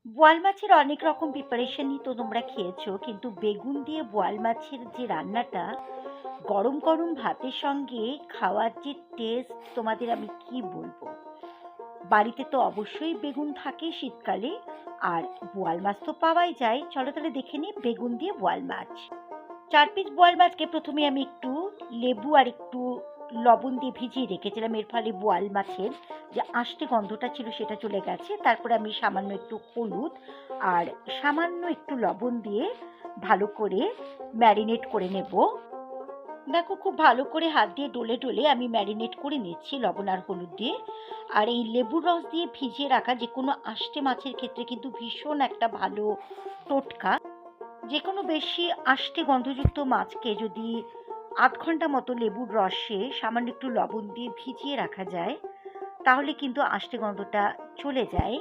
বোয়াল মাছের অনেক রকম প্রিপারেশনই তো তোমরা খেয়েছো, কিন্তু বেগুন দিয়ে বোয়াল মাছের যে রান্নাটা গরম গরম ভাতের সঙ্গে খাওয়ার যে টেস্ট তোমাদের আমি কি বলবো। বাড়িতে তো অবশ্যই বেগুন থাকে শীতকালে, আর বোয়াল মাছ তো পাওয়াই যায়। চলো তাহলে দেখে নিই বেগুন দিয়ে বোয়াল মাছ। ৪ পিস বোয়াল মাছকে প্রথমে আমি একটু লেবু আর একটু লবণ দিয়ে ভিজিয়ে রেখেছিলাম। এর ফলে বোয়াল মাছের যে আষ্টে গন্ধটা ছিল সেটা চলে গেছে। তারপরে আমি সামান্য একটু হলুদ আর সামান্য একটু লবণ দিয়ে ভালো করে ম্যারিনেট করে নেব। দেখো, খুব ভালো করে হাত দিয়ে ডলে ডলে আমি ম্যারিনেট করে নিচ্ছি লবণ আর হলুদ দিয়ে। আর এই লেবুর রস দিয়ে ভিজিয়ে রাখা যে কোনো আষ্টে মাছের ক্ষেত্রে কিন্তু ভীষণ একটা ভালো টোটকা। যে কোনো বেশি আষ্টে গন্ধযুক্ত মাছকে যদি ৮ ঘন্টা মতো লেবুর রসে সামান্য একটু লবণ দিয়ে ভিজিয়ে রাখা যায়, তাহলে কিন্তু আষ্টে গন্ধটা চলে যায়।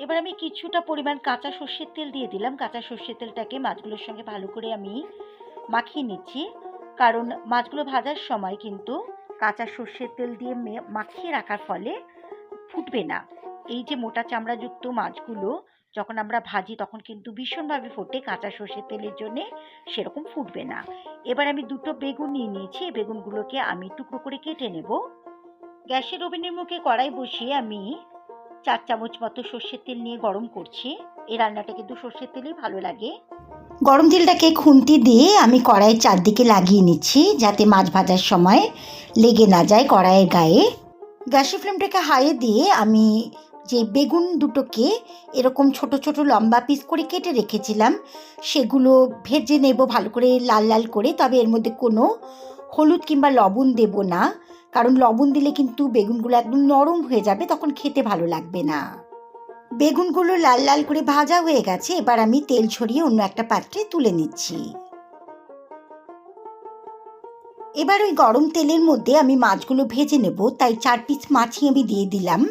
এবার আমি কিছুটা পরিমাণ কাঁচা সর্ষের তেল দিয়ে দিলাম। কাঁচা সর্ষের তেলটাকে মাছগুলোর সঙ্গে ভালো করে আমি মাখিয়ে নিচ্ছি, কারণ মাছগুলো ভাজার সময় কিন্তু কাঁচা সর্ষের তেল দিয়ে মাখিয়ে রাখার ফলে ফুটবে না। এই যে মোটা চামড়াযুক্ত মাছগুলো যখন আমরা ভাজি তখন কিন্তু ভীষণভাবে ফোটে, কাঁচা সর্ষের তেলের জন্যে সেরকম ফুটবে না। এবার আমি দুটো বেগুন নিয়ে নিয়েছি। এই বেগুনগুলোকে আমি টুকরো করে কেটে নেব। গ্যাসের ওভেনের মুখে কড়াই বসিয়ে আমি ৪ চামচ মতো সর্ষের তেল নিয়ে গরম করছি। এই রান্নাটা কিন্তু সর্ষের তেলেই ভালো লাগে। গরম তেলটাকে খুন্তি দিয়ে আমি কড়াইয়ের চারদিকে লাগিয়ে নিচ্ছি, যাতে মাছ ভাজার সময় লেগে না যায় কড়াইয়ের গায়ে। গ্যাসের ফ্লেমটাকে হাইয়ে দিয়ে আমি যে বেগুন দুটোকে এরকম ছোট ছোট লম্বা পিস করে কেটে রেখেছিলাম সেগুলো ভেজে নেব ভালো করে লাল লাল করে। তবে এর মধ্যে কোনো হলুদ কিংবা লবণ দেব না, কারণ লবণ দিলে কিন্তু বেগুনগুলো একদম নরম হয়ে যাবে, তখন খেতে ভালো লাগবে না। বেগুনগুলো লাল লাল করে ভাজা হয়ে গেছে। এবার আমি তেল ছড়িয়ে অন্য একটা পাত্রে তুলে নিচ্ছি। এবার ওই গরম তেলের মধ্যে আমি মাছগুলো ভেজে নেব, তাই ৪ পিস মাছই আমি দিয়ে দিলাম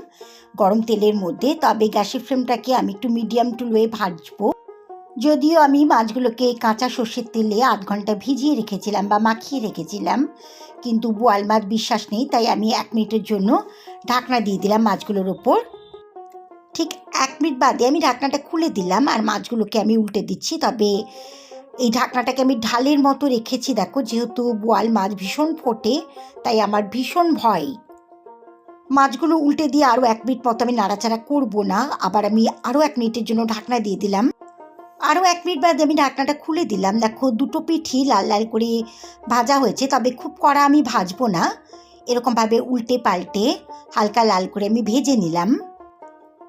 গরম তেলের মধ্যে। তবে গ্যাসের ফ্লেমটাকে আমি একটু মিডিয়াম টু লোয়ে ভাজবো। যদিও আমি মাছগুলোকে কাঁচা সর্ষের তেলে ৮ ঘন্টা ভিজিয়ে রেখেছিলাম বা মাখিয়ে রেখেছিলাম, কিন্তু বোয়াল মাছ বিশ্বাস নেই, তাই আমি ১ মিনিটের জন্য ঢাকনা দিয়ে দিলাম মাছগুলোর ওপর। ঠিক ১ মিনিট বাদে আমি ঢাকনাটা খুলে দিলাম আর মাছগুলোকে আমি উল্টে দিচ্ছি। তবে এই ঢাকনাটাকে আমি ঢালের মতো রেখেছি, দেখো, যেহেতু বোয়াল মাছ ভীষণ ফোটে, তাই আমার ভীষণ ভয়। মাছগুলো উল্টে দিয়ে আরও ১ মিনিট মতো আমি নাড়াচাড়া করবো না। আবার আমি আরও ১ মিনিটের জন্য ঢাকনা দিয়ে দিলাম। আরও ১ মিনিট বাদে আমি ঢাকনাটা খুলে দিলাম। দেখো, দুটো পিঠই লাল লাল করে ভাজা হয়েছে, তবে খুব কড়া আমি ভাজবো না। এরকমভাবে উল্টে পাল্টে হালকা লাল করে আমি ভেজে নিলাম।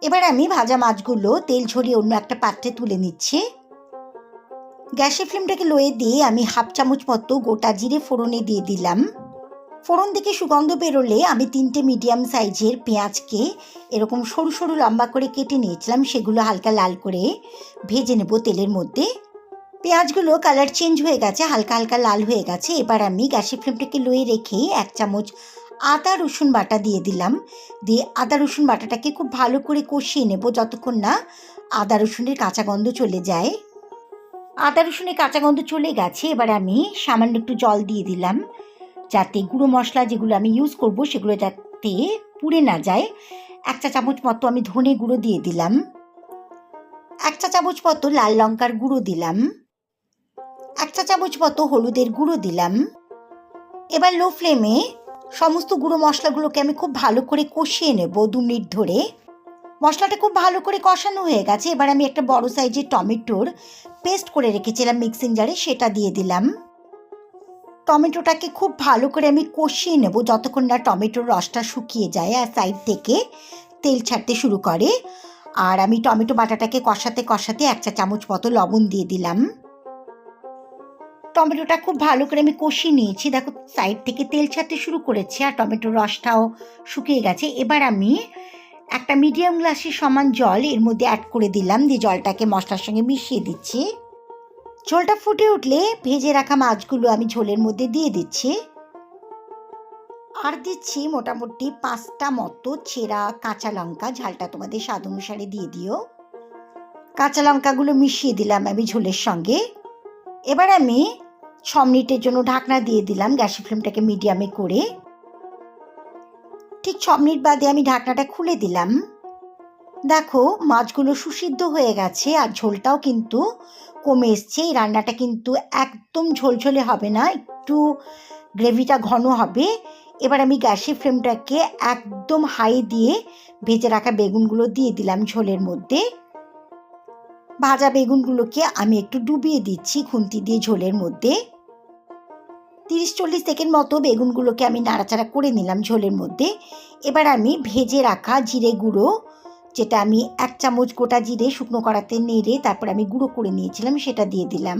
এবার আমি ভাজা মাছগুলো তেল ঝরিয়ে অন্য একটা পাত্রে তুলে নিচ্ছি। গ্যাসের ফ্লেমটাকে লোয়ে দিয়ে আমি 1/2 চামচ মতো গোটা জিরে ফোড়নে দিয়ে দিলাম। ফোড়ন থেকে সুগন্ধ বেরোলে আমি 3টে মিডিয়াম সাইজের পেঁয়াজকে এরকম সরু সরু লম্বা করে কেটে নিয়েছিলাম, সেগুলো হালকা লাল করে ভেজে নেব তেলের মধ্যে। পেঁয়াজগুলো কালার চেঞ্জ হয়ে গেছে, হালকা হালকা লাল হয়ে গেছে। এবার আমি গ্যাসের ফ্লেমটাকে লোয়ে রেখে 1 চামচ আদা রসুন বাটা দিয়ে দিলাম। দিয়ে আদা রসুন বাটাটাকে খুব ভালো করে কষিয়ে নেব যতক্ষণ না আদা রসুনের কাঁচা গন্ধ চলে যায়। আদা রসুনের কাঁচা গন্ধ চলে গেছে। এবার আমি সামান্য একটু জল দিয়ে দিলাম, যাতে গুঁড়ো মশলা যেগুলো আমি ইউজ করব সেগুলো যাতে পুড়ে না যায়। 1 চা চামচ মতো আমি ধনে গুঁড়ো দিয়ে দিলাম। 1 চা চামচ মতো লাল লঙ্কার গুঁড়ো দিলাম। 1 চা চামচ মতো হলুদের গুঁড়ো দিলাম। এবার লো ফ্লেমে সমস্ত গুঁড়ো মশলাগুলোকে আমি খুব ভালো করে কষিয়ে নেব 2 মিনিট ধরে। মশলাটা খুব ভালো করে কষানো হয়ে গেছে। এবার আমি একটা বড় সাইজের টমেটোর পেস্ট করে রেখেছিলাম মিক্সিং জারে, সেটা দিয়ে দিলাম। টমেটোটাকে খুব ভালো করে আমি কষিয়ে নেব যতক্ষণ না টমেটোর রসটা শুকিয়ে যায় আর সাইড থেকে তেল ছাড়তে শুরু করে। আর আমি টমেটো বাটাটাকে কষাতে কষাতে 1 চা চামচ মতো লবণ দিয়ে দিলাম। টমেটোটা খুব ভালো করে আমি কষিয়ে নিয়েছি। দেখো, সাইড থেকে তেল ছাড়তে শুরু করেছে আর টমেটোর রসটাও শুকিয়ে গেছে। এবার আমি একটা মিডিয়াম গ্লাসের সমান জল এর মধ্যে অ্যাড করে দিলাম, দিয়ে জলটাকে মশলার সঙ্গে মিশিয়ে দিচ্ছি। ঝোলটা ফুটে উঠলে ভেজে রাখা মাছগুলো আমি ঝোলের মধ্যে দিয়ে দিচ্ছি। আর দিচ্ছি মোটামুটি 5টা মতো ছেঁড়া কাঁচা লঙ্কা। ঝালটা তোমাদের স্বাদ অনুসারে দিয়ে দিও। কাঁচা লঙ্কাগুলো মিশিয়ে দিলাম আমি ঝোলের সঙ্গে। এবার আমি 6 মিনিটের জন্য ঢাকনা দিয়ে দিলাম গ্যাসের ফ্লেমটাকে মিডিয়ামে করে। ঠিক 6 মিনিট বাদে আমি ঢাকনাটা খুলে দিলাম। দেখো মাছগুলো সুসিদ্ধ হয়ে গেছে আর ঝোলটাও কিন্তু কমে এসছে। এই রান্নাটা কিন্তু একদম ঝোলঝোলে হবে না, একটু গ্রেভিটা ঘন হবে। এবার আমি গ্যাসের ফ্লেমটাকে একদম হাই দিয়ে ভেজে রাখা বেগুনগুলো দিয়ে দিলাম ঝোলের মধ্যে। ভাজা বেগুনগুলোকে আমি একটু ডুবিয়ে দিচ্ছি খুন্তি দিয়ে ঝোলের মধ্যে। 30-40 সেকেন্ড মতো বেগুনগুলোকে আমি নাড়াচাড়া করে নিলাম ঝোলের মধ্যে। এবার আমি ভেজে রাখা জিরে গুঁড়ো, যেটা আমি 1 চামচ গোটা জিরে শুকনো কড়াতে নেড়ে তারপর আমি গুঁড়ো করে নিয়েছিলাম, সেটা দিয়ে দিলাম।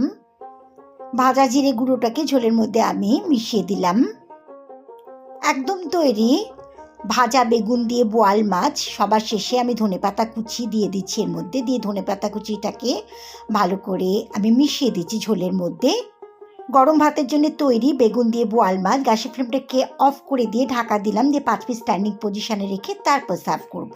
ভাজা জিরে গুঁড়োটাকে ঝোলের মধ্যে আমি মিশিয়ে দিলাম। একদম তৈরি ভাজা বেগুন দিয়ে বোয়াল মাছ। সবার শেষে আমি ধনেপাতা কুচি দিয়ে দিচ্ছি এর মধ্যে, দিয়ে ধনেপাতা কুচিটাকে ভালো করে আমি মিশিয়ে দিচ্ছি ঝোলের মধ্যে। গরম ভাতের জন্য তৈরি বেগুন দিয়ে বোয়াল মাছ। গ্যাসের ফ্লেমটাকে অফ করে দিয়ে ঢাকা দিলাম, দিয়ে 5 মিনিট স্ট্যান্ডিং পজিশনে রেখে তারপর সার্ভ করব।